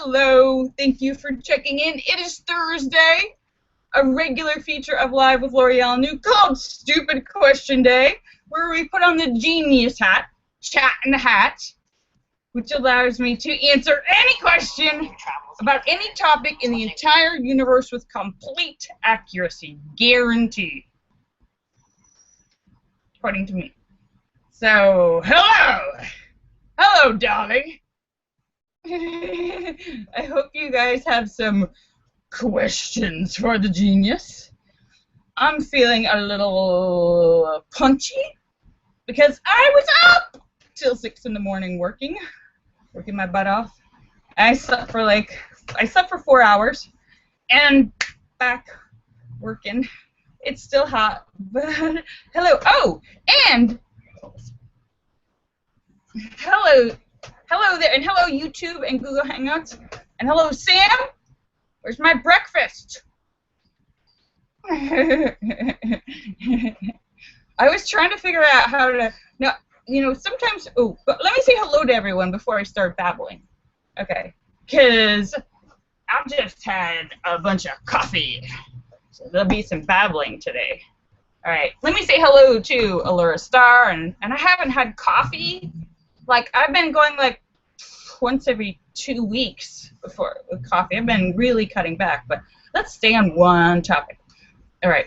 Hello, thank you for checking in. It is Thursday, a regular feature of Live with Lorielle New called Stupid Question Day, where we put on the genius hat, chat in the hat, which allows me to answer any question about any topic in the entire universe with complete accuracy, guaranteed, according to me. So, hello, darling. I hope you guys have some questions for the genius. I'm feeling a little punchy because I was up till 6 in the morning working my butt off. I slept for 4 hours and back working. It's still hot, but hello. Oh, and hello there, and hello YouTube and Google Hangouts, and hello Sam. Where's my breakfast? I was trying to figure out how to. No, sometimes. Oh, but let me say hello to everyone before I start babbling. Okay, because I just had a bunch of coffee, so there'll be some babbling today. All right, let me say hello to Allura Star, and I haven't had coffee. Like, I've been going like once every 2 weeks before with coffee. I've been really cutting back, but let's stay on one topic. All right.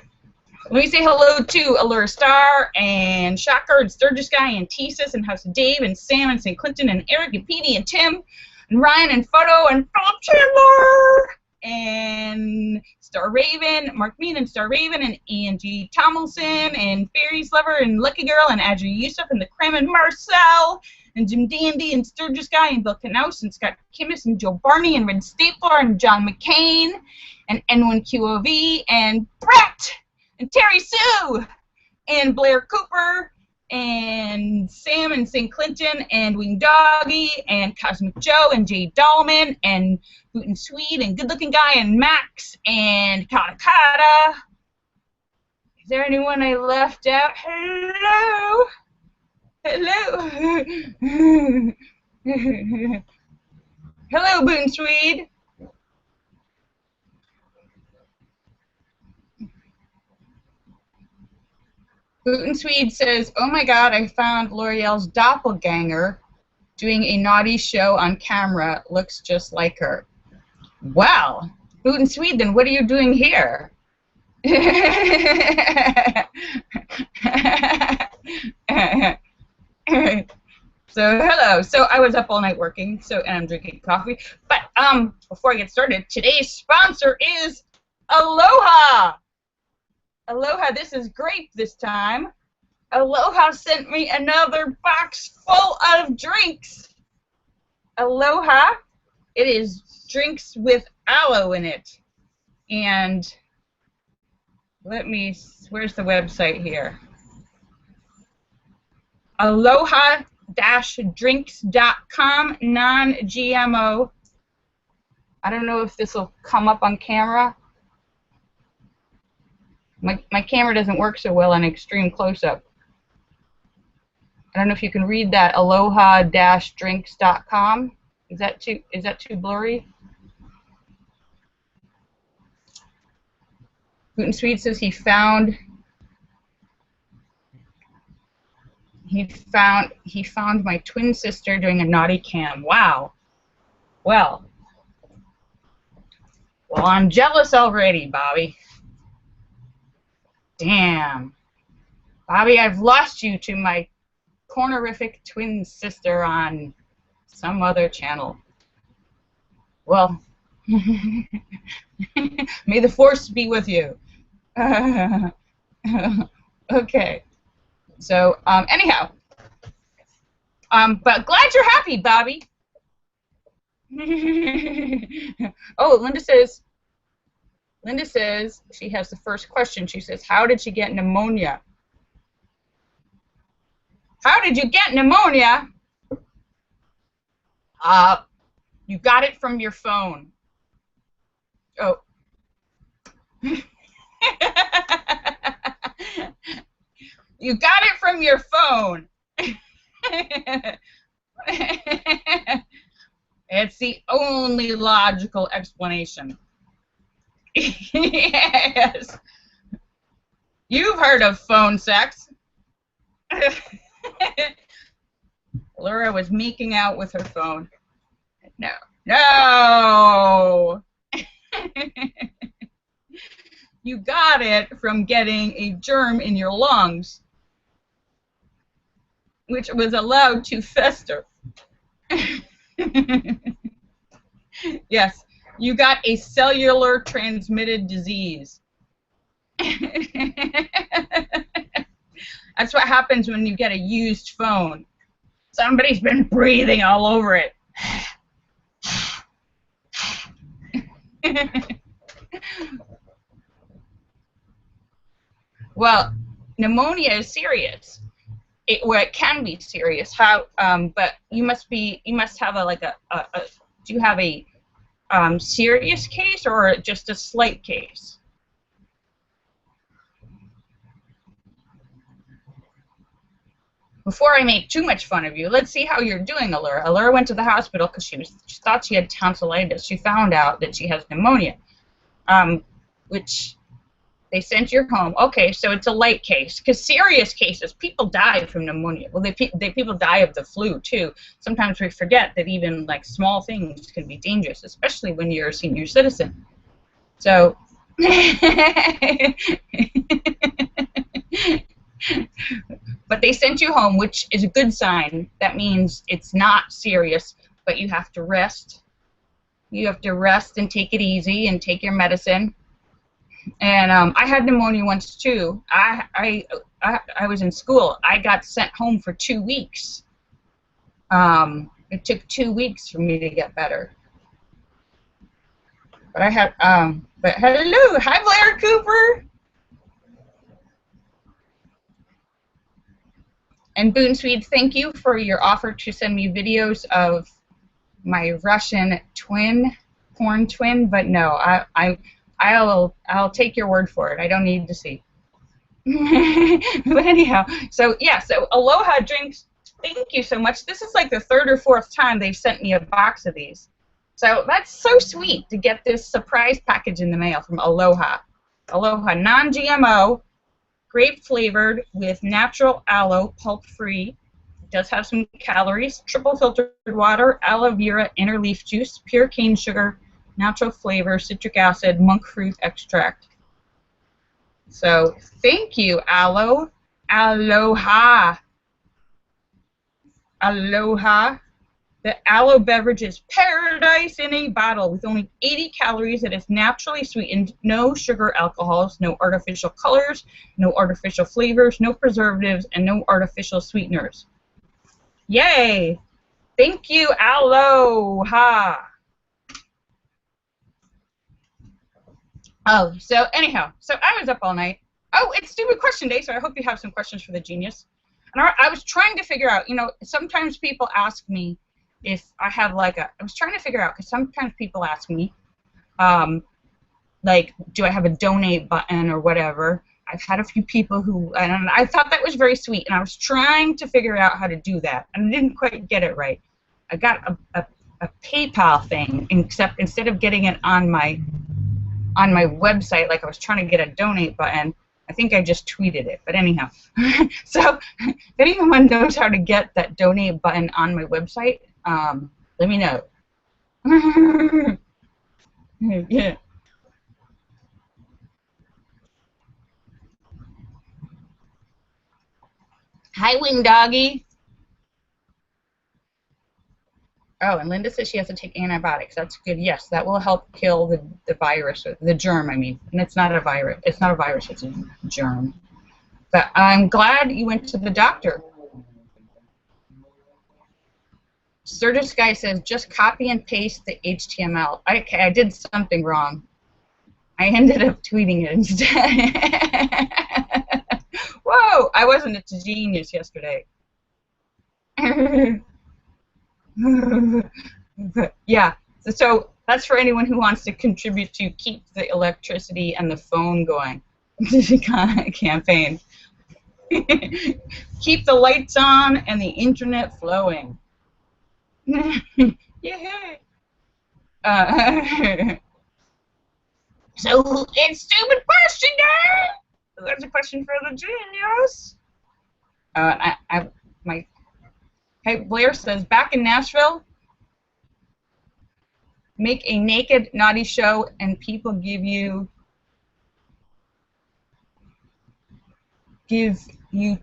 Let me say hello to Allura Star and Shocker and Sturgis Guy and Tesis and House of Dave and Sam and St. Clinton and Eric and Petey and Tim and Ryan and Photo and Philip Chandler and Star Raven, Mark Mean and Star Raven and Angie Tomlinson and Fairies Lover and Lucky Girl and Adri Yusuf and the Creme and Marcel and Jim Dandy and Sturgis Guy and Bill Knaus and Scott Kimmis and Joe Barney and Red Stapler and John McCain and N1QOV and Brett and Terry Sue and Blair Cooper and Sam and St. Clinton and Wing Doggy and Cosmic Joe and Jay Dahlman and Boot and Sweet and Good Looking Guy and Max and Kata Kata. Is there anyone I left out? Hello? Hello? Hello, Boot and Sweet. Boot and Swede says, oh my god, I found Lorielle's doppelganger doing a naughty show on camera. Looks just like her. Well, Boot and Swede, then what are you doing here? So, hello. So, I was up all night working, and I'm drinking coffee. But, before I get started, today's sponsor is Aloha! Aloha, this is grape this time. Aloha sent me another box full of drinks. Aloha, it is drinks with aloe in it. And where's the website here? Aloha-drinks.com, non-GMO. I don't know if this will come up on camera. My camera doesn't work so well on extreme close-up. I don't know if you can read that. Aloha-drinks.com. Is that too blurry? Gluten Sweet says he found my twin sister doing a naughty cam. Wow. Well, I'm jealous already, Bobby. Damn. Bobby, I've lost you to my cornerific twin sister on some other channel. Well, may the force be with you. Okay. So, anyhow. But glad you're happy, Bobby. Oh, Linda says she has the first question. She says, how did she get pneumonia? How did you get pneumonia? You got it from your phone. Oh. You got it from your phone. It's the only logical explanation. Yes. You've heard of phone sex. Laura was making out with her phone. No. No! You got it from getting a germ in your lungs, which was allowed to fester. Yes, you got a cellular transmitted disease. That's what happens when you get a used phone. Somebody's been breathing all over it. Well, pneumonia is serious. It can be serious. But you must have do you have a serious case or just a slight case? Before I make too much fun of you, let's see how you're doing, Allura. Allura went to the hospital because she thought she had tonsillitis. She found out that she has pneumonia, which they sent you home. Okay, so it's a light case. Because serious cases, people die from pneumonia. Well, people die of the flu too. Sometimes we forget that even like small things can be dangerous, especially when you're a senior citizen. So. But they sent you home, which is a good sign. That means it's not serious, but you have to rest. You have to rest and take it easy and take your medicine. And I had pneumonia once too. I was in school. I got sent home for 2 weeks. It took 2 weeks for me to get better. But I had but hello, hi Blair Cooper. And Boone Swede, thank you for your offer to send me videos of my Russian porn twin. But no, I'll take your word for it. I don't need to see. But anyhow, so yeah, so Aloha Drinks, thank you so much. This is like the 3rd or 4th time they've sent me a box of these. So that's so sweet to get this surprise package in the mail from Aloha. Aloha, non-GMO. Grape flavored with natural aloe, pulp free. It does have some calories, triple filtered water, aloe vera, inner leaf juice, pure cane sugar, natural flavor, citric acid, monk fruit extract. So thank you, Aloe. Aloha. Aloha. The aloe beverage is paradise in a bottle with only 80 calories. It is naturally sweetened, no sugar alcohols, no artificial colors, no artificial flavors, no preservatives, and no artificial sweeteners. Yay! Thank you, Aloha. Oh, so anyhow, so I was up all night. Oh, it's stupid question day, so I hope you have some questions for the genius. And I was trying to figure out, sometimes people ask me if I have I was trying to figure out, because sometimes people ask me, do I have a donate button or whatever. I've had a few people who, and I thought that was very sweet, and I was trying to figure out how to do that, and I didn't quite get it right. I got a PayPal thing, except instead of getting it on my website, like I was trying to get a donate button, I think I just tweeted it, but anyhow. So if anyone knows how to get that donate button on my website, let me know. Yeah. Hi, Wing Doggy. Oh, and Linda says she has to take antibiotics. That's good. Yes, that will help kill the virus, or the germ, I mean. And it's not a virus. It's not a virus. It's a germ. But I'm glad you went to the doctor. Sturgis Guy says, just copy and paste the HTML. Okay, I did something wrong. I ended up tweeting it instead. Whoa, I wasn't a genius yesterday. Yeah, so that's for anyone who wants to contribute to keep the electricity and the phone going. Campaign. Keep the lights on and the internet flowing. Yay! So it's stupid question day. That's a question for the genius. Hey, Blair says, back in Nashville, make a naked naughty show and people give you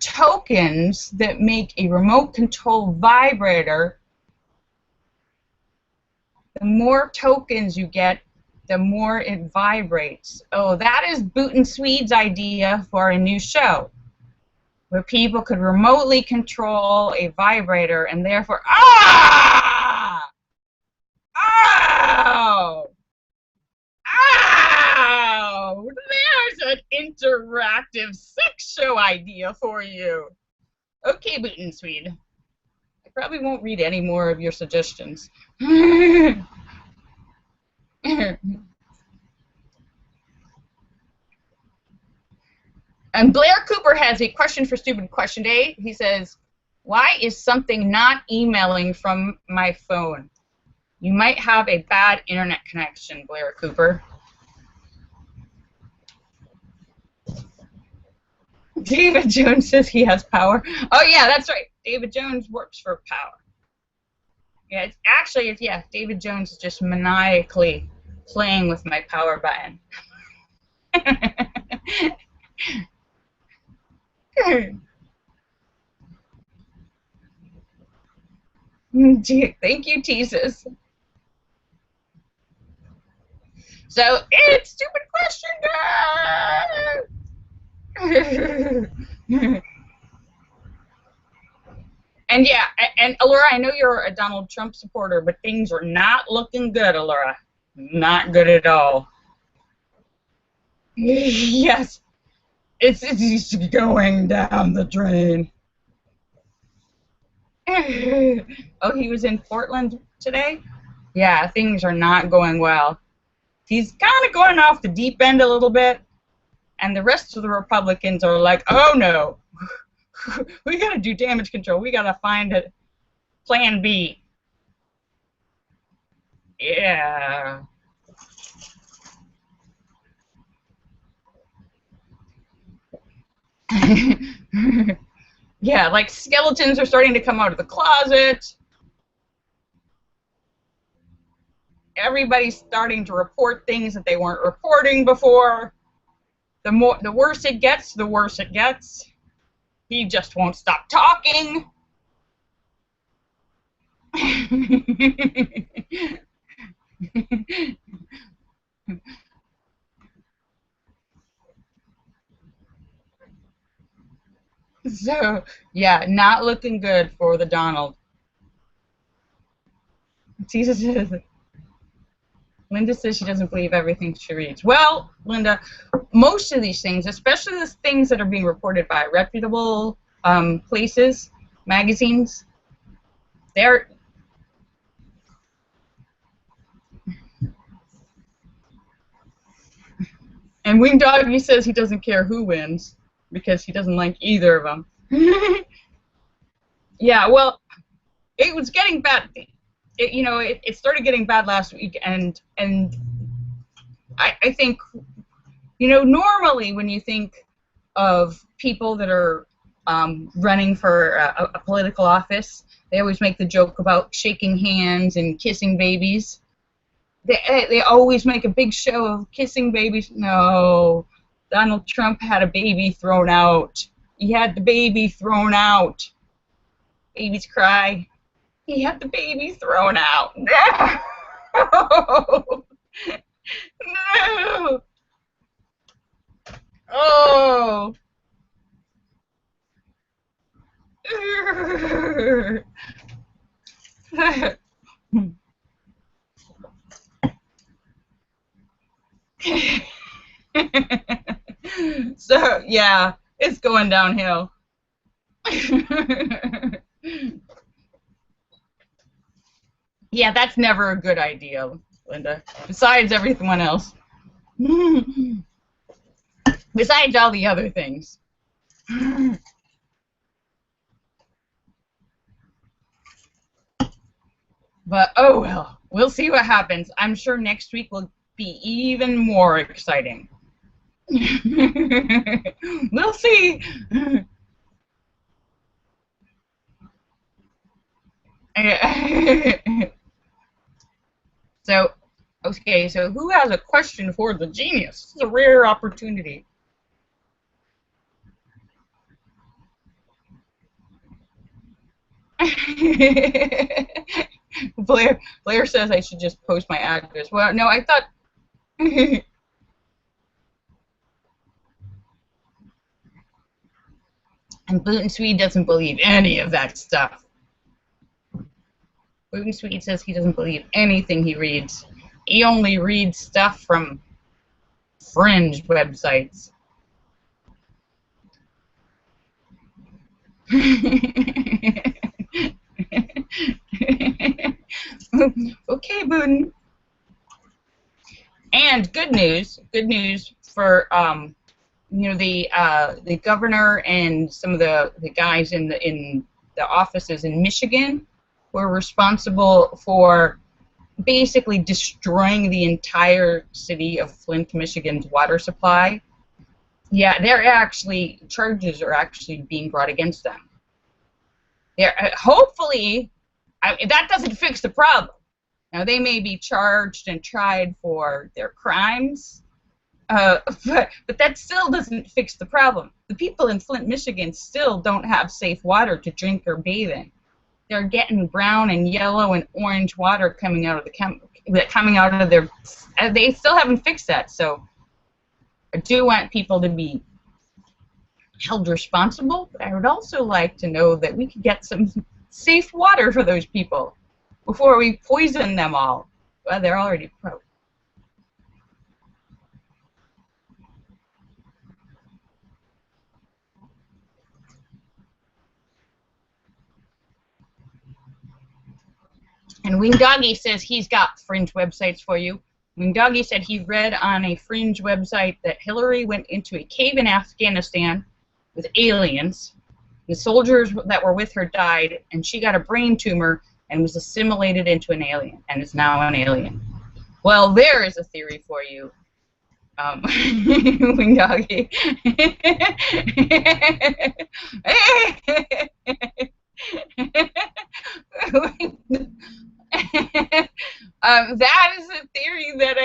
tokens that make a remote control vibrator. The more tokens you get, the more it vibrates. Oh, that is Boot & Swede's idea for a new show, where people could remotely control a vibrator and therefore, ah! Oh! Ow! There's an interactive sex show idea for you. Okay, Boot & Swede. I probably won't read any more of your suggestions. And Blair Cooper has a question for Stupid Question Day. He says, why is something not emailing from my phone? You might have a bad internet connection, Blair Cooper. David Jones says he has power. Oh, yeah, that's right. David Jones works for power. Yeah, David Jones is just maniacally playing with my power button. Thank you, Jesus. So it's Stupid Question Day! And yeah, and Allura, I know you're a Donald Trump supporter, but things are not looking good, Allura. Not good at all. Yes, it's going down the drain. Oh, he was in Portland today? Yeah, things are not going well. He's kind of going off the deep end a little bit, and the rest of the Republicans are like, oh no, we got to do damage control. We got to find a plan B. Yeah. Yeah, like skeletons are starting to come out of the closet. Everybody's starting to report things that they weren't reporting before. The worse it gets, the worse it gets. He just won't stop talking. So, yeah, not looking good for the Donald. Linda says she doesn't believe everything she reads. Well, Linda, most of these things, especially the things that are being reported by reputable places, magazines, they're... And Wing Doggy says he doesn't care who wins because he doesn't like either of them. Yeah, well, it was getting bad. It started getting bad last week, and I think, normally when you think of people that are running for a political office, they always make the joke about shaking hands and kissing babies. They always make a big show of kissing babies. No, Donald Trump had a baby thrown out. He had the baby thrown out. Babies cry. He had the baby thrown out. No! No! Oh! So, yeah, it's going downhill. Yeah, that's never a good idea, Linda. Besides everyone else. Besides all the other things. But oh well, we'll see what happens. I'm sure next week will be even more exciting. We'll see. So, okay, so who has a question for the genius? This is a rare opportunity. Blair says I should just post my address. Well, no, I thought. And Gluten Swede doesn't believe any of that stuff. Gluten Swede says he doesn't believe anything he reads. He only reads stuff from fringe websites. Okay, Boone. And good news for the governor and some of the guys in the offices in Michigan were responsible for basically destroying the entire city of Flint, Michigan's water supply. Yeah, charges are actually being brought against them. Hopefully, that doesn't fix the problem. Now, they may be charged and tried for their crimes, but that still doesn't fix the problem. The people in Flint, Michigan still don't have safe water to drink or bathe in. They're getting brown and yellow and orange water coming out of their. They still haven't fixed that, so I do want people to be held responsible, but I would also like to know that we could get some safe water for those people before we poison them all. Well, they're already pro. And Wing Doggy says he's got fringe websites for you. Wing Doggy said he read on a fringe website that Hillary went into a cave in Afghanistan with aliens. The soldiers that were with her died, and she got a brain tumor and was assimilated into an alien, and is now an alien. Well, there is a theory for you, Wing Doggy. That is a theory that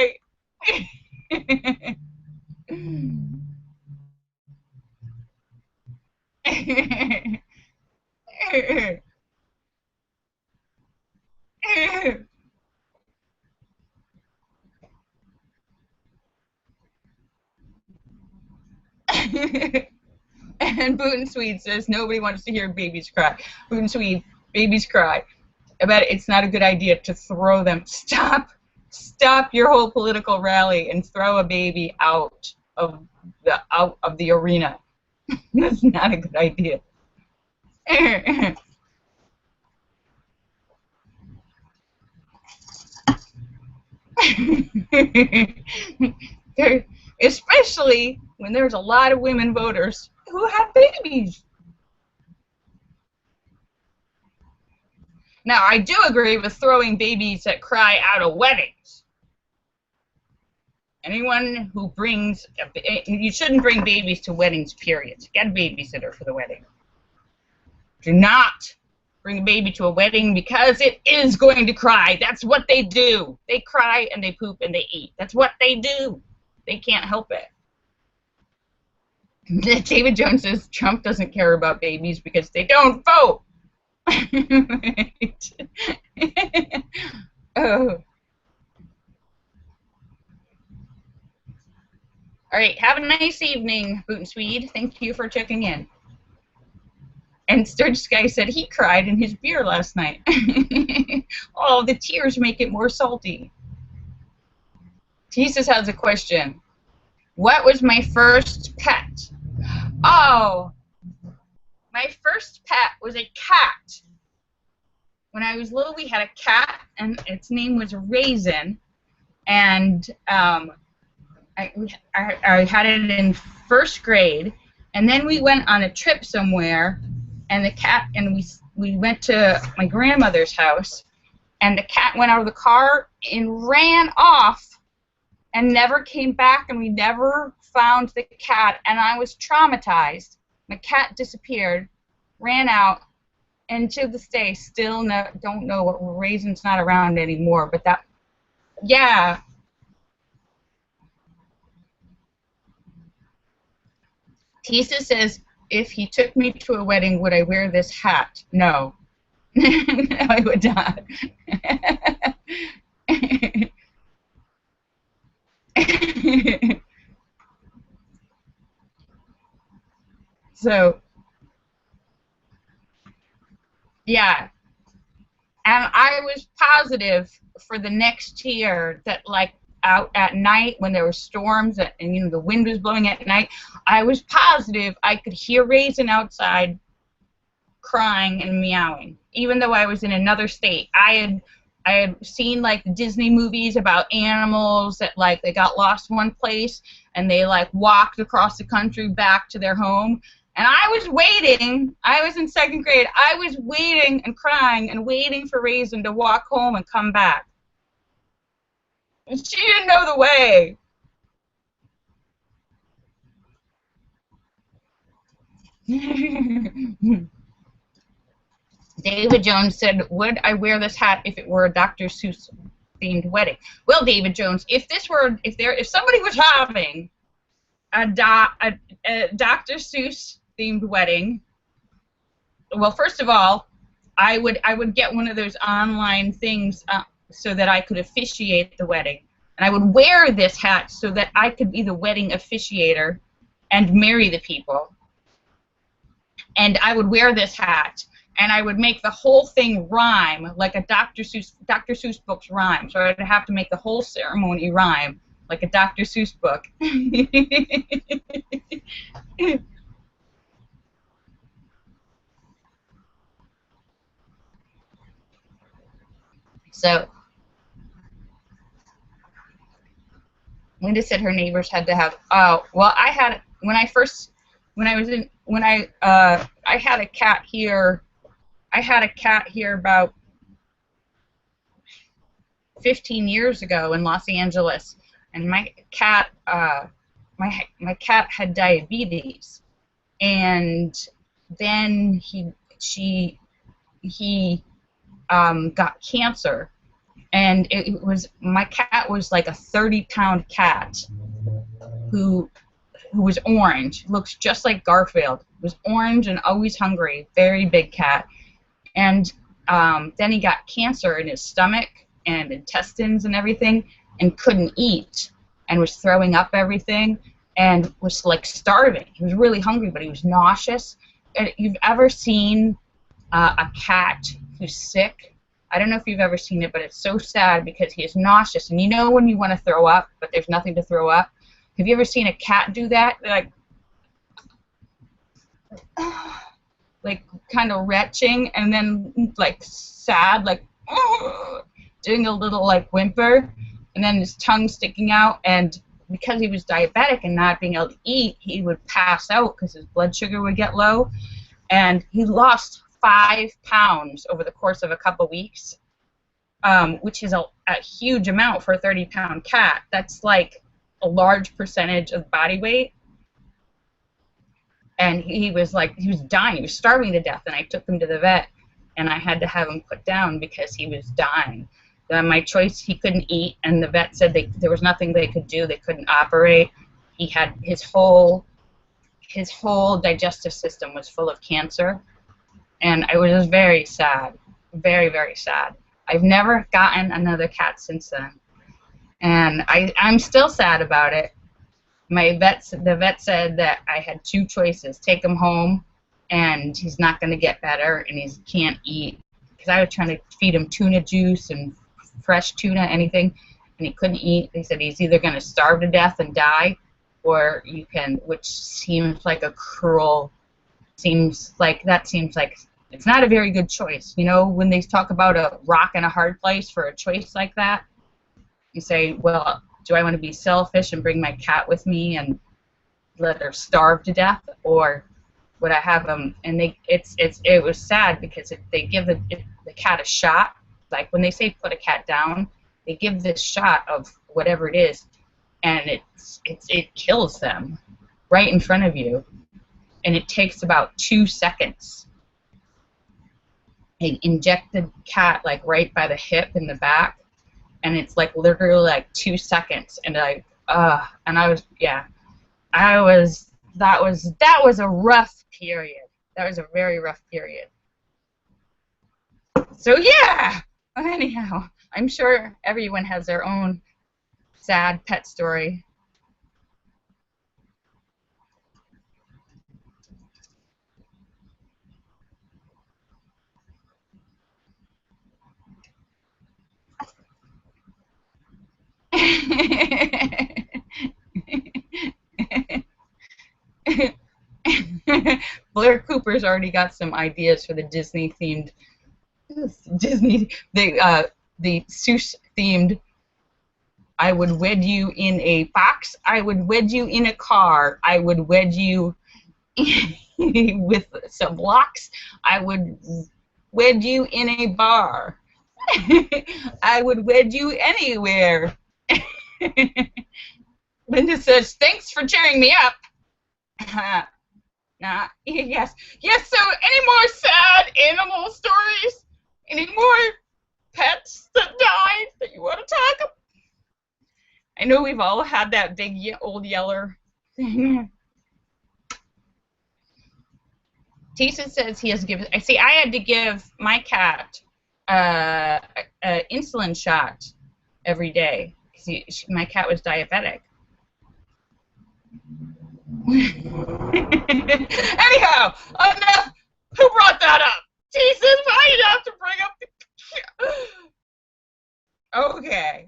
And Boot and Swede says nobody wants to hear babies cry. Boot and Swede, babies cry. I bet it's not a good idea to throw them. Stop your whole political rally and throw a baby out of the arena. That's not a good idea. Especially when there's a lot of women voters who have babies. Now, I do agree with throwing babies that cry out of weddings. Anyone who brings... You shouldn't bring babies to weddings, period. Get a babysitter for the wedding. Do not bring a baby to a wedding because it is going to cry. That's what they do. They cry and they poop and they eat. That's what they do. They can't help it. David Jones says Trump doesn't care about babies because they don't vote. Oh. All right, have a nice evening, Boot and Swede. Thank you for checking in. And Sturge Sky said he cried in his beer last night. Oh, the tears make it more salty. Jesus has a question. What was my first pet? Oh, my first pet was a cat. When I was little, we had a cat, and its name was Raisin. And I had it in first grade. And then we went on a trip somewhere, and the cat, and we went to my grandmother's house, And the cat went out of the car and ran off and never came back, and we never found the cat, and I was traumatized. My cat disappeared, ran out, and to this day still don't know what Raisin's not around anymore, but that, yeah. Tisa says, if he took me to a wedding, would I wear this hat? No. No, I would not. So, yeah. And I was positive for the next year that, like, out at night when there were storms and you know the wind was blowing at night, I was positive I could hear Raisin outside crying and meowing, even though I was in another state. I had seen like Disney movies about animals that like they got lost one place and they like walked across the country back to their home. And I was waiting. I was in 2nd grade. I was waiting and crying and waiting for Raisin to walk home and come back. And she didn't know the way. David Jones said, would I wear this hat if it were a Dr. Seuss themed wedding? Well, David Jones, if somebody was having a Dr. Seuss themed wedding, well, first of all, I would get one of those online things so that I could officiate the wedding, and I would wear this hat so that I could be the wedding officiator and marry the people. And I would wear this hat, and I would make the whole thing rhyme like a Dr. Seuss books rhyme. So I'd have to make the whole ceremony rhyme like a Dr. Seuss book. So Linda said her neighbors had to have. Oh, well, I had I had a cat here. I had a cat here about 15 years ago in Los Angeles, and my cat had diabetes, and then he got cancer, and my cat was like a 30-pound cat who was orange, looks just like Garfield, was orange and always hungry, very big cat, and then he got cancer in his stomach and intestines and everything, and couldn't eat, and was throwing up everything, and was like starving. He was really hungry, but he was nauseous. And you've ever seen a cat who's sick? I don't know if you've ever seen it, but it's so sad because he is nauseous. And you know when you want to throw up, but there's nothing to throw up? Have you ever seen a cat do that? They're like kind of retching, and then like sad, like doing a little like whimper, and then his tongue sticking out. And because he was diabetic and not being able to eat, he would pass out because his blood sugar would get low. And he lost 5 pounds over the course of a couple weeks, which is a huge amount for a 30-pound cat. That's like a large percentage of body weight. And he was dying. He was starving to death, and I took him to the vet, and I had to have him put down because he was dying. My choice, he couldn't eat, and the vet said there was nothing they could do. They couldn't operate. He had his whole digestive system was full of cancer, and I was very sad, very, very sad. I've never gotten another cat since then, and I'm still sad about it. The vet said that I had 2 choices: take him home, and he's not going to get better, and he can't eat, because I was trying to feed him tuna juice and fresh tuna, anything, and he couldn't eat. They said he's either going to starve to death and die, or you can, which seems like a cruel, seems like it's not a very good choice. You know, when they talk about a rock and a hard place for a choice like that, you say, well, do I want to be selfish and bring my cat with me and let her starve to death, or would I have them? And it was sad because they give the cat a shot, like when they say put a cat down, they give this shot of whatever it is, and it kills them right in front of you, and it takes about 2 seconds. They inject the cat like right by the hip in the back, and it's like literally like 2 seconds, and I was that was a rough period. That was a very rough period. So yeah. Anyhow, I'm sure everyone has their own sad pet story. Blair Cooper's already got some ideas for the Disney-themed, the Seuss themed. I would wed you in a box. I would wed you in a car. I would wed you with some blocks. I would wed you in a bar. I would wed you anywhere. Linda says, thanks for cheering me up. Yes. So any more sad animal stories? Any more pets that died that you want to talk about? I know we've all had that big old yeller thing. Tisa says he has given. I see. I had to give my cat an insulin shot every day because my cat was diabetic. Anyhow, enough. Who brought that up? Jesus, why did you have to bring up the... Okay.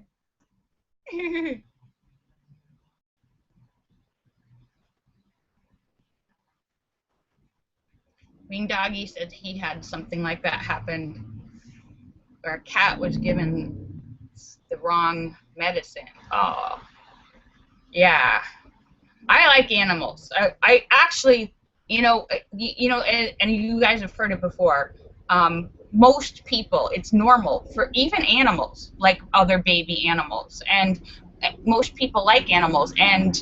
Mean Doggy said he had something like that happen where a cat was given the wrong medicine. Oh, yeah. I like animals. I actually, and you guys have heard it before. Most people, it's normal for even animals, like other baby animals, and most people like animals, and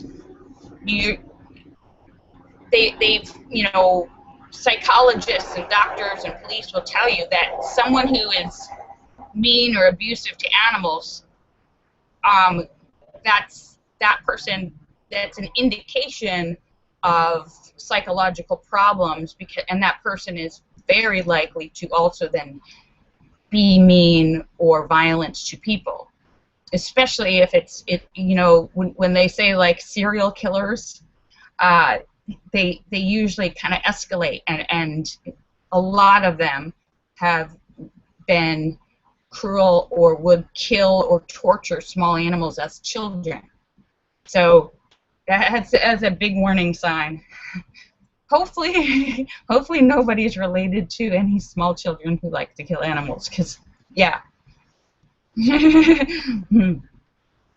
psychologists and doctors and police will tell you that someone who is mean or abusive to animals, that's an indication of psychological problems, and that person is very likely to also then be mean or violent to people, especially if when they say like serial killers, they usually kind of escalate, and a lot of them have been cruel or would kill or torture small animals as children. So that's a big warning sign. Hopefully nobody's related to any small children who like to kill animals, because, yeah.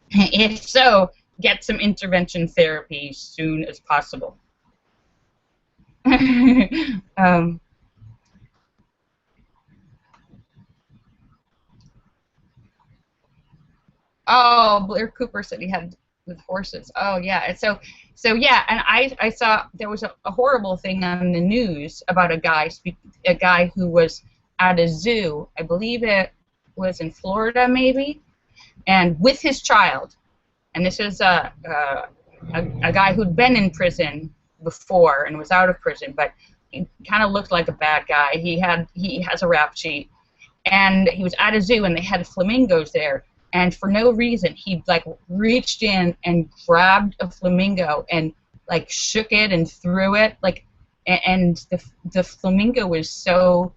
If so, get some intervention therapy as soon as possible. Oh, Blair Cooper said he had with horses. Oh, yeah. So yeah, and I saw there was a horrible thing on the news about a guy who was at a zoo. I believe it was in Florida, maybe, and with his child. And this is a guy who'd been in prison before and was out of prison, but he kind of looked like a bad guy. He has a rap sheet, and he was at a zoo, and they had flamingos there. And for no reason, he like reached in and grabbed a flamingo and like shook it and threw it, like, and the flamingo was so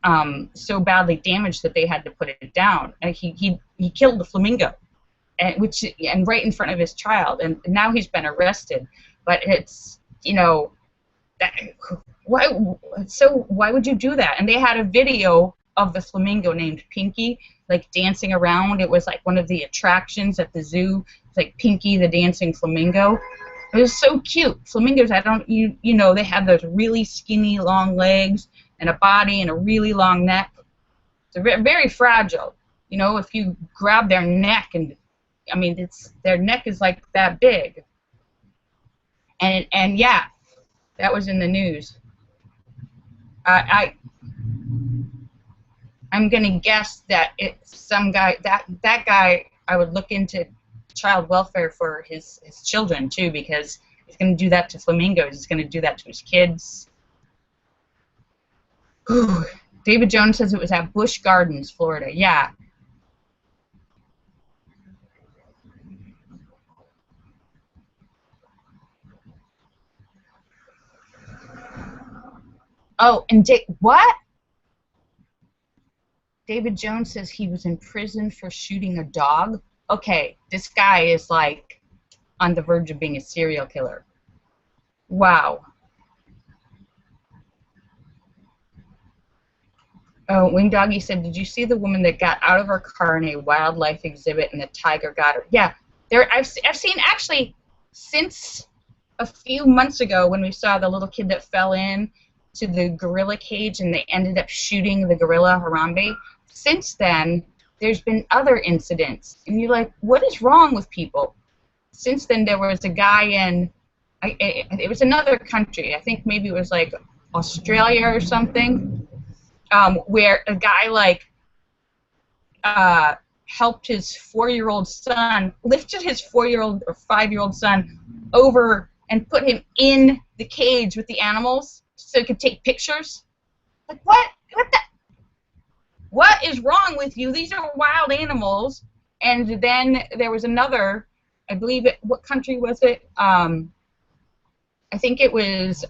badly damaged that they had to put it down. And he killed the flamingo, and right in front of his child. And now he's been arrested. But it's why would you do that? And they had a video of the flamingo named Pinky, like dancing around. It was like one of the attractions at the zoo. It's like Pinky the dancing flamingo. It was so cute. Flamingos, they have those really skinny long legs and a body and a really long neck. They're very fragile. You know, if you grab their neck, and I mean, their neck is like that big. And yeah, that was in the news. I'm gonna guess that it's some guy. That guy, I would look into child welfare for his children too, because he's gonna do that to flamingos. He's gonna do that to his kids. Whew. David Jones says it was at Busch Gardens, Florida. Yeah. Oh, and what? David Jones says he was in prison for shooting a dog. Okay, this guy is like on the verge of being a serial killer. Wow. Oh, Wing Doggy said, did you see the woman that got out of her car in a wildlife exhibit and the tiger got her? Yeah, I've seen actually since a few months ago when we saw the little kid that fell in to the gorilla cage and they ended up shooting the gorilla Harambe. Since then, there's been other incidents, and you're like, what is wrong with people? Since then, there was a guy in, it was another country. I think maybe it was like Australia or something. Where a guy like helped his 4-year-old son, lifted his 4-year-old or 5-year-old son over and put him in the cage with the animals so he could take pictures. Like what? What is wrong with you? These are wild animals. And then there was another, I believe what country was it? I think it was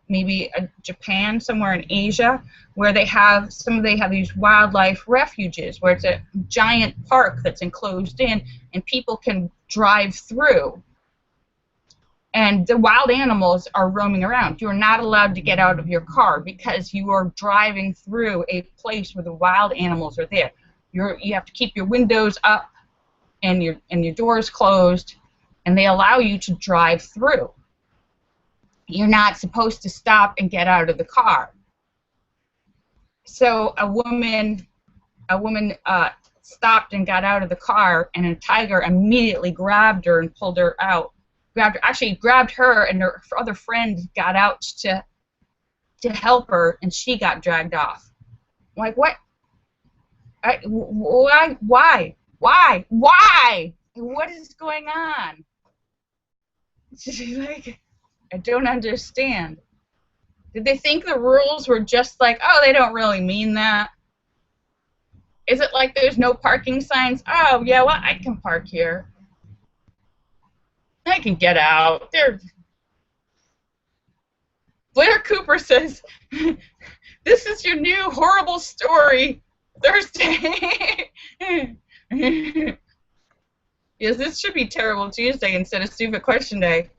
maybe Japan, somewhere in Asia, where they have these wildlife refuges where it's a giant park that's enclosed in, and people can drive through. And the wild animals are roaming around. You're not allowed to get out of your car because you are driving through a place where the wild animals are there. You have to keep your windows up and your doors closed, and they allow you to drive through. You're not supposed to stop and get out of the car. So a woman stopped and got out of the car, and a tiger immediately grabbed her and pulled her out. Grabbed her, and her other friend got out to help her, and she got dragged off. I'm like, what? Why? What is going on? She's like, I don't understand. Did they think the rules were just like, oh, they don't really mean that? Is it like there's no parking signs? Oh, yeah, well, I can park here. I can get out. Blair Cooper says, this is your new horrible story, Thursday. Yes, this should be Terrible Tuesday instead of Stupid Question Day.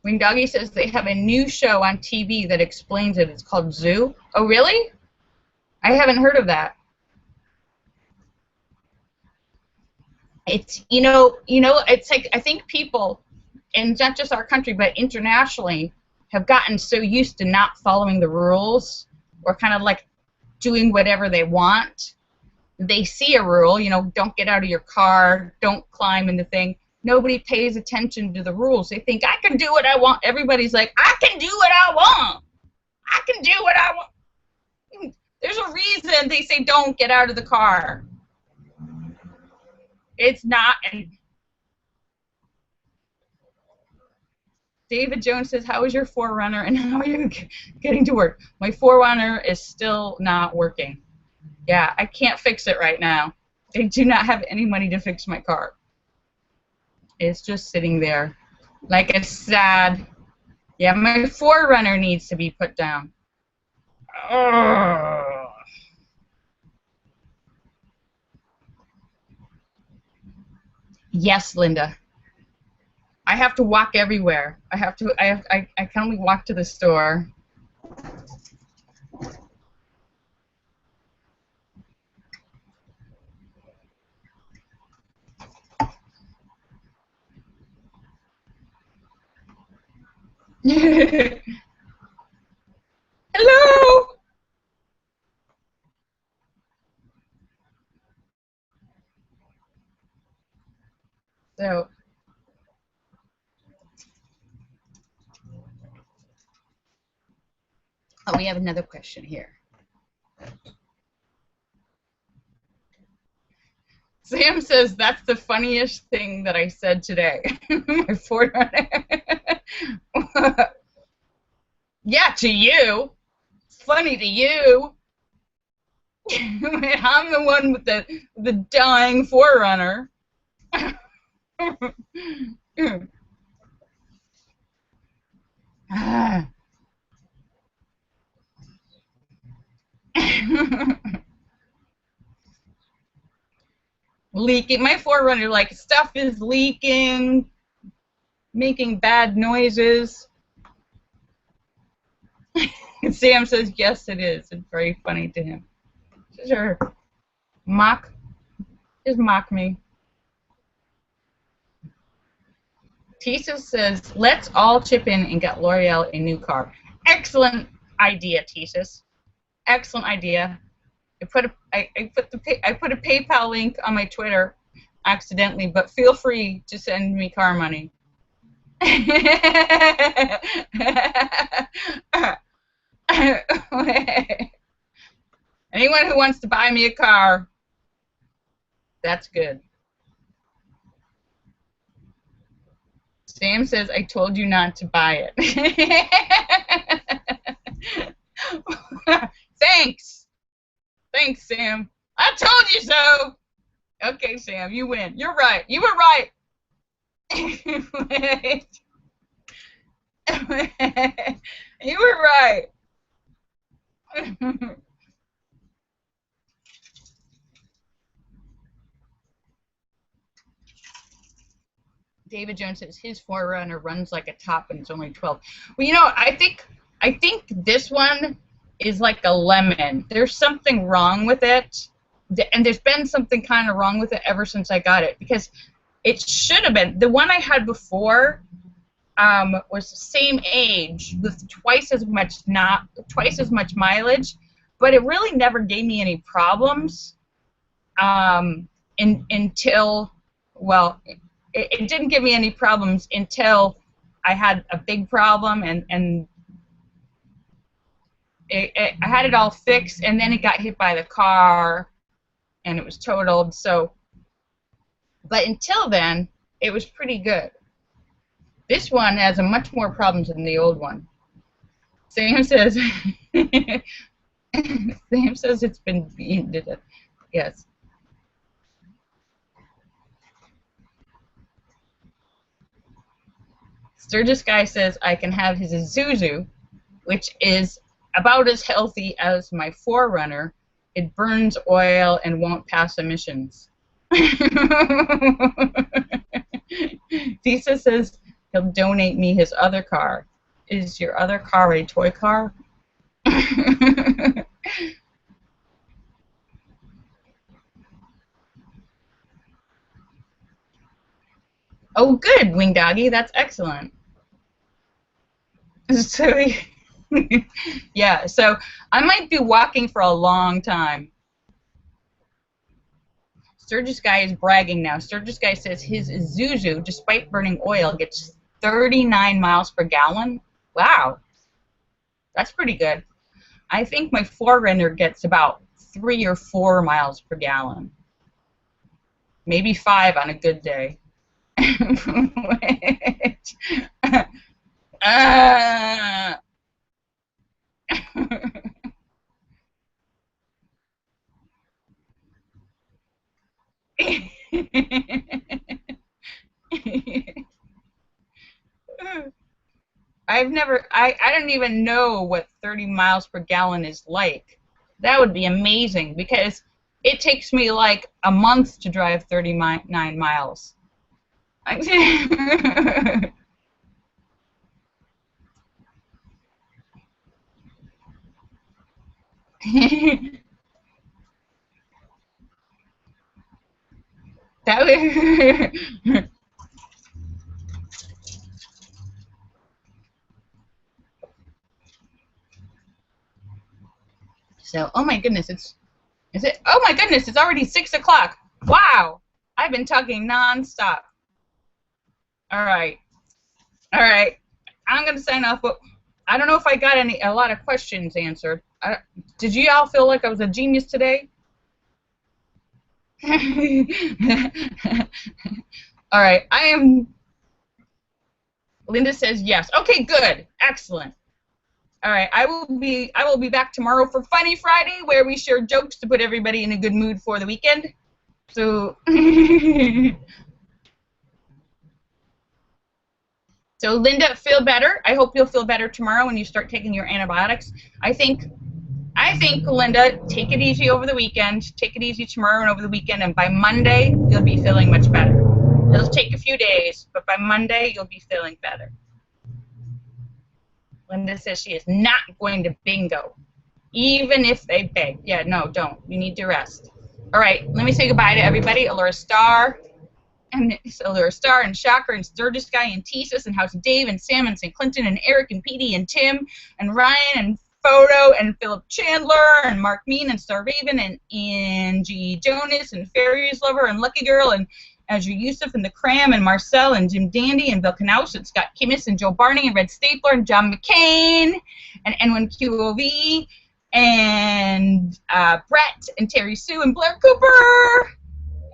Wing Doggy says they have a new show on TV that explains it. It's called Zoo. Oh, really? I haven't heard of that. It's it's like I think people, and not just our country but internationally, have gotten so used to not following the rules or kind of like doing whatever they want. They see a rule, don't get out of your car, don't climb in the thing. Nobody pays attention to the rules. They think, I can do what I want. Everybody's like, I can do what I want. I can do what I want. There's a reason they say don't get out of the car. It's not. David Jones says, how is your Forerunner and how are you getting to work? My Forerunner is still not working. Yeah, I can't fix it right now. I do not have any money to fix my car. It's just sitting there like a sad. Yeah, my Forerunner needs to be put down. Ugh. Yes, Linda. I have to walk everywhere. I can only walk to the store. Hello. So, oh, we have another question here. Sam says that's the funniest thing that I said today. My forerunner. Yeah, to you. It's funny to you. I'm the one with the dying forerunner. Leaking. My forerunner, like, stuff is leaking, making bad noises. Sam says, yes, it is. It's very funny to him. Sure. Mock. Just mock me. Tisa says, let's all chip in and get L'Oreal a new car. Excellent idea, Tisa. Excellent idea. I put a PayPal link on my Twitter accidentally, but feel free to send me car money. Anyone who wants to buy me a car, that's good. Sam says, I told you not to buy it. Thanks. Thanks, Sam. I told you so. Okay, Sam, you win. You're right. You were right. You were right. David Jones says his forerunner runs like a top and it's only 12. Well, you know, I think this one is like a lemon. There's something wrong with it, and there's been something kind of wrong with it ever since I got it, because it should have been the one I had before. Was the same age with twice as much mileage, but it really never gave me any problems until, well, it didn't give me any problems until I had a big problem, and I had it all fixed, and then it got hit by the car and it was totaled. So, but until then, it was pretty good. This one has a much more problems than the old one. Sam says, Sam says it's been beaten to death. Yes. Sturgis Guy says I can have his Isuzu, which is about as healthy as my Forerunner. It burns oil and won't pass emissions. Tisa says he'll donate me his other car. Is your other car a toy car? Oh, good, Wing Doggy. That's excellent. So, yeah, so I might be walking for a long time. Sturgis Guy is bragging now. Sturgis Guy says his Isuzu, despite burning oil, gets 39 miles per gallon. Wow. That's pretty good. I think my Forerunner gets about 3 or 4 miles per gallon. Maybe 5 on a good day. I don't even know what 30 miles per gallon is like. That would be amazing, because it takes me like a month to drive 39 miles. That would So, oh my goodness, is it? Oh my goodness, it's already 6 o'clock. Wow, I've been talking nonstop. All right, all right. I'm gonna sign off, but I don't know if I got a lot of questions answered. Did you all feel like I was a genius today? All right, I am. Linda says yes. Okay, good, excellent. All right, I will be back tomorrow for Funny Friday, where we share jokes to put everybody in a good mood for the weekend. So, so Linda, feel better. I hope you'll feel better tomorrow when you start taking your antibiotics. I think, Linda, take it easy over the weekend. Take it easy tomorrow and over the weekend, and by Monday you'll be feeling much better. It'll take a few days, but by Monday you'll be feeling better. Linda says she is not going to bingo, even if they beg. Yeah, no, don't. You need to rest. All right, let me say goodbye to everybody. Allura Star, and Shocker, and Sturgis Guy, and Tesis, and House Dave, and Sam, and St. Clinton, and Eric, and Petey, and Tim, and Ryan, and Photo, and Philip Chandler, and Mark Mean, and Star Raven, and Angie Jonas, and Fairies Lover, and Lucky Girl, and Azure Yusuf, and The Cram, and Marcel, and Jim Dandy, and Bill Knaus, and Scott Kimmis, and Joe Barney, and Red Stapler, and John McCain, and N1QOV, and Brett, and Terry Sue, and Blair Cooper,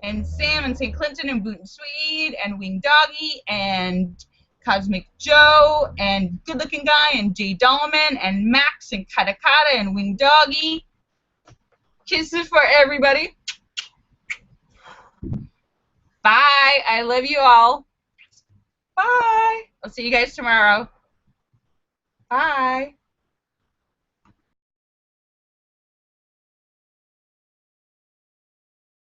and Sam, and St. Clinton, and Boot and Swede, and Wing Doggy, and Cosmic Joe, and Good Looking Guy, and Jay Dolman, and Max, and Kata Kata, and Wing Doggy. Kisses for everybody. Bye. I love you all. Bye. I'll see you guys tomorrow. Bye.